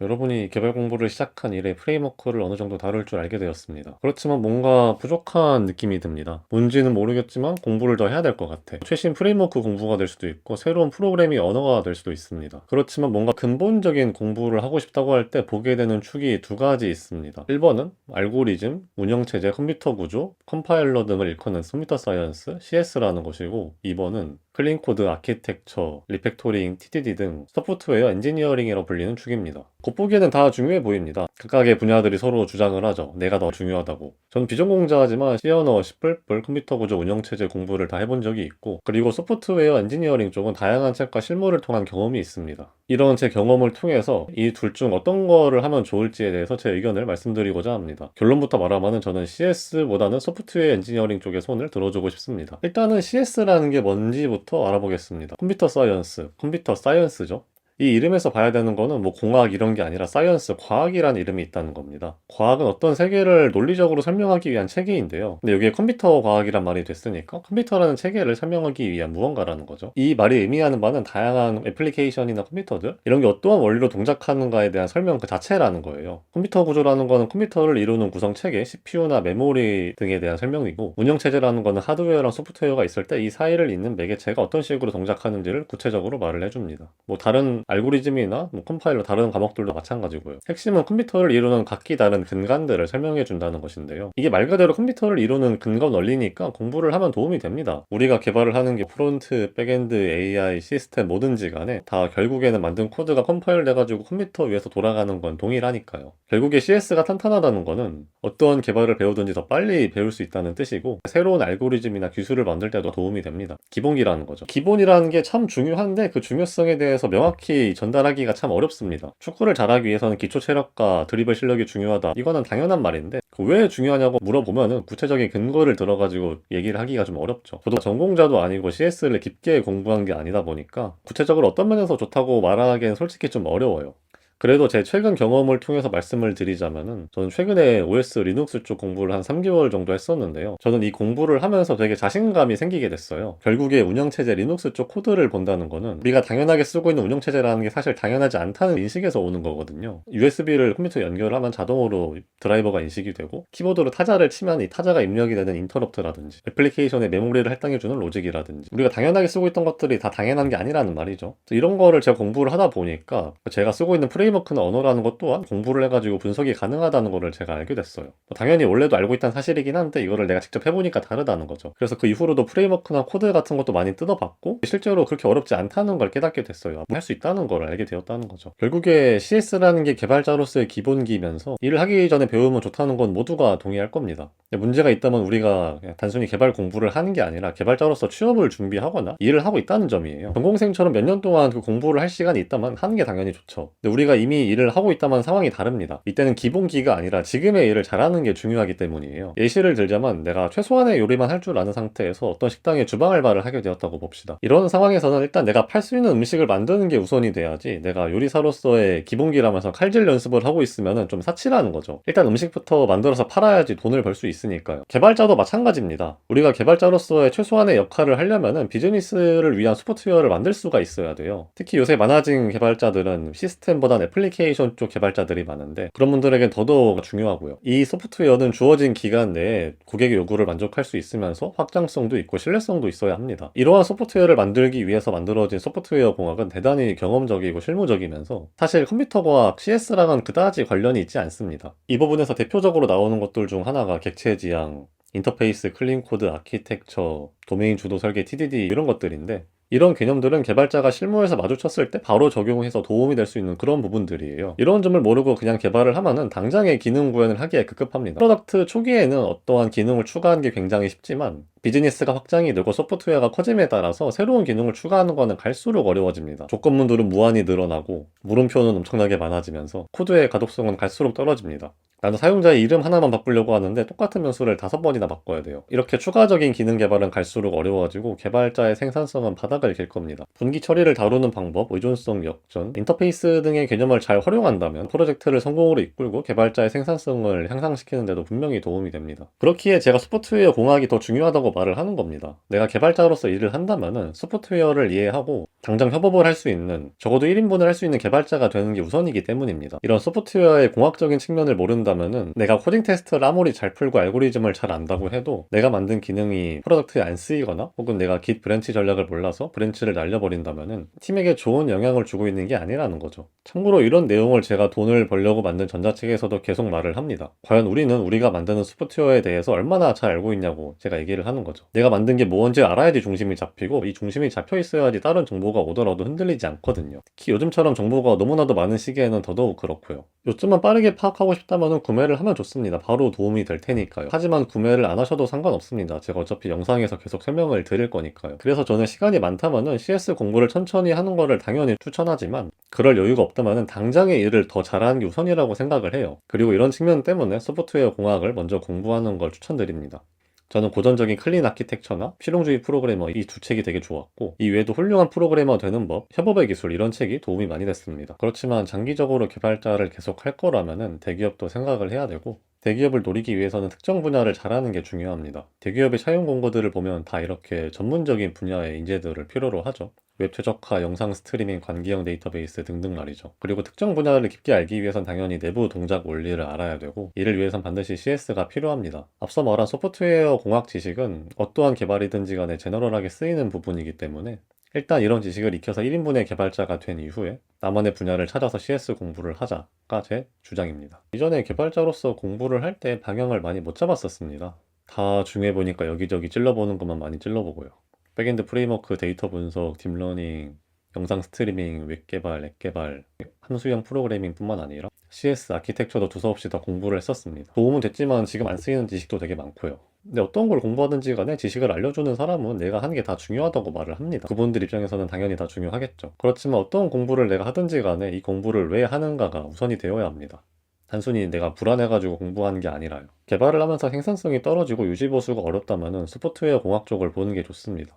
여러분이 개발 공부를 시작한 이래 프레임워크를 어느 정도 다룰 줄 알게 되었습니다. 그렇지만 뭔가 부족한 느낌이 듭니다. 뭔지는 모르겠지만 공부를 더 해야 될 것 같아. 최신 프레임워크 공부가 될 수도 있고 새로운 프로그래밍 언어가 될 수도 있습니다. 그렇지만 뭔가 근본적인 공부를 하고 싶다고 할 때 보게 되는 축이 두 가지 있습니다. 1번은 알고리즘, 운영체제, 컴퓨터 구조, 컴파일러 등을 일컫는 컴퓨터 사이언스, CS라는 것이고 2번은 클린코드, 아키텍처, 리팩토링, TDD 등 소프트웨어 엔지니어링이라고 불리는 축입니다. 겉보기에는 다 중요해 보입니다. 각각의 분야들이 서로 주장을 하죠. 내가 더 중요하다고. 저는 비전공자지만 C 언어, C++, 컴퓨터 구조 운영체제 공부를 다 해본 적이 있고, 그리고 소프트웨어 엔지니어링 쪽은 다양한 책과 실무를 통한 경험이 있습니다. 이런 제 경험을 통해서 이 둘 중 어떤 거를 하면 좋을지에 대해서 제 의견을 말씀드리고자 합니다. 결론부터 말하면 저는 CS보다는 소프트웨어 엔지니어링 쪽에 손을 들어주고 싶습니다. 일단은 CS라는 게 뭔지부터 알아보겠습니다. 컴퓨터 사이언스, 컴퓨터 사이언스죠. 이 이름에서 봐야 되는 거는 뭐 공학 이런 게 아니라 사이언스, 과학이라는 이름이 있다는 겁니다. 과학은 어떤 세계를 논리적으로 설명하기 위한 체계인데요. 근데 여기에 컴퓨터 과학이란 말이 됐으니까 컴퓨터라는 체계를 설명하기 위한 무언가라는 거죠. 이 말이 의미하는 바는 다양한 애플리케이션이나 컴퓨터들 이런 게 어떠한 원리로 동작하는가에 대한 설명 그 자체라는 거예요. 컴퓨터 구조라는 거는 컴퓨터를 이루는 구성 체계, CPU나 메모리 등에 대한 설명이고 운영체제라는 거는 하드웨어랑 소프트웨어가 있을 때 이 사이를 잇는 매개체가 어떤 식으로 동작하는지를 구체적으로 말을 해줍니다. 뭐 다른 알고리즘이나 뭐 컴파일러 다른 과목들도 마찬가지고요. 핵심은 컴퓨터를 이루는 각기 다른 근간들을 설명해 준다는 것인데요. 이게 말 그대로 컴퓨터를 이루는 근거 원리니까 공부를 하면 도움이 됩니다. 우리가 개발을 하는 게 프론트, 백엔드, AI, 시스템 뭐든지 간에 다 결국에는 만든 코드가 컴파일 돼가지고 컴퓨터 위에서 돌아가는 건 동일하니까요. 결국에 CS가 탄탄하다는 거는 어떤 개발을 배우든지 더 빨리 배울 수 있다는 뜻이고 새로운 알고리즘이나 기술을 만들 때도 도움이 됩니다. 기본기라는 거죠. 기본이라는 게 참 중요한데 그 중요성에 대해서 명확히 전달하기가 참 어렵습니다. 축구를 잘하기 위해서는 기초 체력과 드리블 실력이 중요하다. 이거는 당연한 말인데 왜 중요하냐고 물어보면은 구체적인 근거를 들어가지고 얘기를 하기가 좀 어렵죠. 저도 전공자도 아니고 CS를 깊게 공부한 게 아니다 보니까 구체적으로 어떤 면에서 좋다고 말하기엔 솔직히 좀 어려워요. 그래도 제 최근 경험을 통해서 말씀을 드리자면은 저는 최근에 OS 리눅스 쪽 공부를 한 3개월 정도 했었는데요. 저는 이 공부를 하면서 되게 자신감이 생기게 됐어요. 결국에 운영체제 리눅스 쪽 코드를 본다는 거는 우리가 당연하게 쓰고 있는 운영체제라는 게 사실 당연하지 않다는 인식에서 오는 거거든요. USB를 컴퓨터에 연결하면 자동으로 드라이버가 인식이 되고 키보드로 타자를 치면 이 타자가 입력이 되는 인터럽트라든지 애플리케이션에 메모리를 할당해주는 로직이라든지 우리가 당연하게 쓰고 있던 것들이 다 당연한 게 아니라는 말이죠. 이런 거를 제가 공부를 하다 보니까 제가 쓰고 있는 프레임워크나 언어라는 것 또한 공부를 해가지고 분석이 가능하다는 거를 제가 알게 됐어요. 당연히 원래도 알고 있다는 사실이긴 한데 이거를 내가 직접 해보니까 다르다는 거죠. 그래서 그 이후로도 프레임워크나 코드 같은 것도 많이 뜯어봤고 실제로 그렇게 어렵지 않다는 걸 깨닫게 됐어요. 할 수 있다는 걸 알게 되었다는 거죠. 결국에 CS라는 게 개발자로서의 기본기면서 일을 하기 전에 배우면 좋다는 건 모두가 동의할 겁니다. 문제가 있다면 우리가 그냥 단순히 개발 공부를 하는 게 아니라 개발자로서 취업을 준비하거나 일을 하고 있다는 점이에요. 전공생처럼 몇 년 동안 그 공부를 할 시간이 있다면 하는 게 당연히 좋죠. 근데 우리가 이미 일을 하고 있다면 상황이 다릅니다. 이때는 기본기가 아니라 지금의 일을 잘하는 게 중요하기 때문이에요. 예시를 들자면 내가 최소한의 요리만 할 줄 아는 상태에서 어떤 식당에 주방 알바를 하게 되었다고 봅시다. 이런 상황에서는 일단 내가 팔 수 있는 음식을 만드는 게 우선이 돼야지 내가 요리사로서의 기본기라면서 칼질 연습을 하고 있으면 좀 사치라는 거죠. 일단 음식부터 만들어서 팔아야지 돈을 벌 수 있으니까요. 개발자도 마찬가지입니다. 우리가 개발자로서의 최소한의 역할을 하려면은 비즈니스를 위한 소프트웨어를 만들 수가 있어야 돼요. 특히 요새 많아진 개발자들은 시스템보단 애플리케이션 쪽 개발자들이 많은데 그런 분들에겐 더더욱 중요하고요. 이 소프트웨어는 주어진 기간 내에 고객의 요구를 만족할 수 있으면서 확장성도 있고 신뢰성도 있어야 합니다. 이러한 소프트웨어를 만들기 위해서 만들어진 소프트웨어 공학은 대단히 경험적이고 실무적이면서 사실 컴퓨터 과학 CS랑은 그다지 관련이 있지 않습니다. 이 부분에서 대표적으로 나오는 것들 중 하나가 객체 지향, 인터페이스, 클린 코드, 아키텍처, 도메인 주도 설계, TDD 이런 것들인데 이런 개념들은 개발자가 실무에서 마주쳤을 때 바로 적용해서 도움이 될 수 있는 그런 부분들이에요. 이런 점을 모르고 그냥 개발을 하면은 당장의 기능 구현을 하기에 급급합니다. 프로덕트 초기에는 어떠한 기능을 추가하는 게 굉장히 쉽지만 비즈니스가 확장이 되고 소프트웨어가 커짐에 따라서 새로운 기능을 추가하는 거는 갈수록 어려워집니다. 조건문들은 무한히 늘어나고 물음표는 엄청나게 많아지면서 코드의 가독성은 갈수록 떨어집니다. 나는 사용자의 이름 하나만 바꾸려고 하는데 똑같은 변수를 5번이나 바꿔야 돼요. 이렇게 추가적인 기능 개발은 갈수록 어려워지고 개발자의 생산성은 바닥을 길 겁니다. 분기 처리를 다루는 방법, 의존성 역전, 인터페이스 등의 개념을 잘 활용한다면 프로젝트를 성공으로 이끌고 개발자의 생산성을 향상시키는 데도 분명히 도움이 됩니다. 그렇기에 제가 소프트웨어 공학이 더 중요하다고 말을 하는 겁니다. 내가 개발자로서 일을 한다면은 소프트웨어를 이해하고 당장 협업을 할 수 있는, 적어도 1인분을 할 수 있는 개발자가 되는 게 우선이기 때문입니다. 이런 소프트웨어의 공학적인 측면을 모른다면은 내가 코딩 테스트를 아무리 잘 풀고 알고리즘을 잘 안다고 해도 내가 만든 기능이 프로덕트에 안 쓰이거나 혹은 내가 Git 브랜치 전략을 몰라서 브랜치를 날려버린다면은 팀에게 좋은 영향을 주고 있는 게 아니라는 거죠. 참고로 이런 내용을 제가 돈을 벌려고 만든 전자책에서도 계속 말을 합니다. 과연 우리는 우리가 만드는 소프트웨어에 대해서 얼마나 잘 알고 있냐고 제가 얘기를 하는 거죠. 내가 만든 게 뭔지 알아야지 중심이 잡히고, 이 중심이 잡혀 있어야지 다른 정보가 오더라도 흔들리지 않거든요. 특히 요즘처럼 정보가 너무나도 많은 시기에는 더더욱 그렇고요. 요점만 빠르게 파악하고 싶다면 구매를 하면 좋습니다. 바로 도움이 될 테니까요. 하지만 구매를 안 하셔도 상관없습니다. 제가 어차피 영상에서 계속 설명을 드릴 거니까요. 그래서 저는 시간이 많다면은 CS 공부를 천천히 하는 거를 당연히 추천하지만, 그럴 여유가 없다면은 당장의 일을 더 잘하는 게 우선이라고 생각을 해요. 그리고 이런 측면 때문에 소프트웨어 공학을 먼저 공부하는 걸 추천드립니다. 저는 고전적인 클린 아키텍처나 실용주의 프로그래머, 이 두 책이 되게 좋았고, 이 외에도 훌륭한 프로그래머 되는 법, 협업의 기술, 이런 책이 도움이 많이 됐습니다. 그렇지만 장기적으로 개발자를 계속 할 거라면은 대기업도 생각을 해야 되고, 대기업을 노리기 위해서는 특정 분야를 잘하는 게 중요합니다. 대기업의 차용 공고들을 보면 다 이렇게 전문적인 분야의 인재들을 필요로 하죠. 웹 최적화, 영상 스트리밍, 관계형 데이터베이스 등등 말이죠. 그리고 특정 분야를 깊게 알기 위해선 당연히 내부 동작 원리를 알아야 되고, 이를 위해선 반드시 CS가 필요합니다. 앞서 말한 소프트웨어 공학 지식은 어떠한 개발이든지 간에 제너럴하게 쓰이는 부분이기 때문에 일단 이런 지식을 익혀서 1인분의 개발자가 된 이후에 나만의 분야를 찾아서 CS 공부를 하자가 제 주장입니다. 이전에 개발자로서 공부를 할 때 방향을 많이 못 잡았었습니다. 다 중요해 보니까 여기저기 찔러보는 것만 많이 찔러보고요. 백엔드 프레임워크, 데이터 분석, 딥러닝, 영상 스트리밍, 웹 개발, 앱 개발, 함수형 프로그래밍 뿐만 아니라 CS 아키텍처도 두서없이 다 공부를 했었습니다. 도움은 됐지만 지금 안 쓰이는 지식도 되게 많고요. 근데 어떤 걸 공부하든지 간에 지식을 알려주는 사람은 내가 하는 게 다 중요하다고 말을 합니다. 그분들 입장에서는 당연히 다 중요하겠죠. 그렇지만 어떤 공부를 내가 하든지 간에 이 공부를 왜 하는가가 우선이 되어야 합니다. 단순히 내가 불안해가지고 공부하는 게 아니라요. 개발을 하면서 생산성이 떨어지고 유지보수가 어렵다면 소프트웨어 공학 쪽을 보는 게 좋습니다.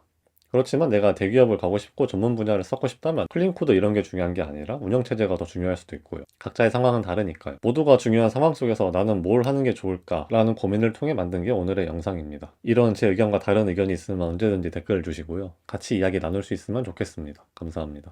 그렇지만 내가 대기업을 가고 싶고 전문 분야를 쌓고 싶다면 클린코드 이런 게 중요한 게 아니라 운영체제가 더 중요할 수도 있고요. 각자의 상황은 다르니까요. 모두가 중요한 상황 속에서 나는 뭘 하는 게 좋을까 라는 고민을 통해 만든 게 오늘의 영상입니다. 이런 제 의견과 다른 의견이 있으면 언제든지 댓글 주시고요. 같이 이야기 나눌 수 있으면 좋겠습니다. 감사합니다.